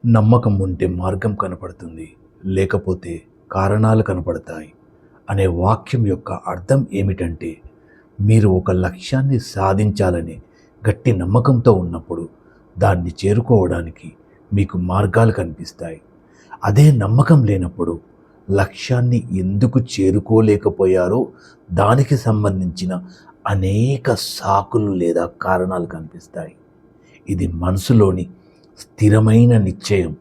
నమ్మకం ఉంటే మార్గం కనపడుతుంది, లేకపోతే కారణాలు కనపడతాయి అనే వాక్యం యొక్క అర్థం ఏమిటంటే, మీరు ఒక లక్ష్యాన్ని సాధించాలని గట్టి నమ్మకంతో ఉన్నప్పుడు దాన్ని చేరుకోవడానికి మీకు మార్గాలు కనిపిస్తాయి. అదే నమ్మకం లేనప్పుడు లక్ష్యాన్ని ఎందుకు చేరుకోలేకపోయారో దానికి సంబంధించిన అనేక సాకులు లేదా కారణాలు కనిపిస్తాయి. ఇది మనసులోని స్థిరమైన నిశ్చయం,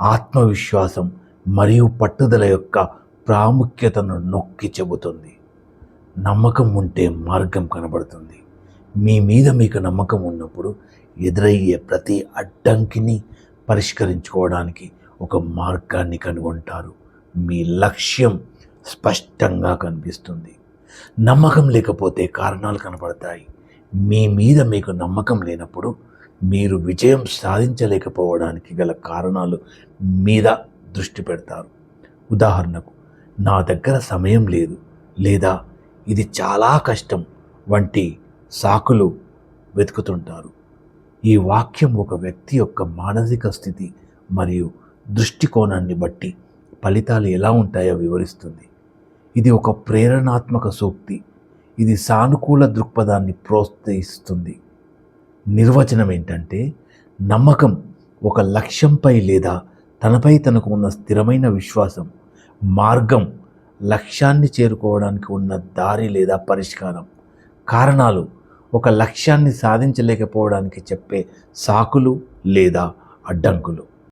ఆత్మవిశ్వాసం మరియు పట్టుదల యొక్క ప్రాముఖ్యతను నొక్కి చెబుతుంది. నమ్మకం ఉంటే మార్గం కనబడుతుంది. మీ మీద మీకు నమ్మకం ఉన్నప్పుడు ఎదురయ్యే ప్రతి అడ్డంకిని పరిష్కరించుకోవడానికి ఒక మార్గాన్ని కనుగొంటారు. మీ లక్ష్యం స్పష్టంగా కనిపిస్తుంది. నమ్మకం లేకపోతే కారణాలు కనపడతాయి. మీ మీద మీకు నమ్మకం లేనప్పుడు మీరు విజయం సాధించలేకపోవడానికి గల కారణాలు మీద దృష్టి పెడతారు. ఉదాహరణకు, నా దగ్గర సమయం లేదు లేదా ఇది చాలా కష్టం వంటి సాకులు వెతుకుతుంటారు. ఈ వాక్యం ఒక వ్యక్తి యొక్క మానసిక స్థితి మరియు దృష్టికోణాన్ని బట్టి ఫలితాలు ఎలా ఉంటాయో వివరిస్తుంది. ఇది ఒక ప్రేరణాత్మక సూక్తి. ఇది సానుకూల దృక్పథాన్ని ప్రోత్సహిస్తుంది. నిర్వచనం ఏంటంటే, నమ్మకం ఒక లక్ష్యంపై లేదా తనపై తనకు ఉన్న స్థిరమైన విశ్వాసం. మార్గం లక్ష్యాన్ని చేరుకోవడానికి ఉన్న దారి లేదా పరిష్కారం. కారణాలు ఒక లక్ష్యాన్ని సాధించలేకపోవడానికి చెప్పే సాకులు లేదా అడ్డంకులు.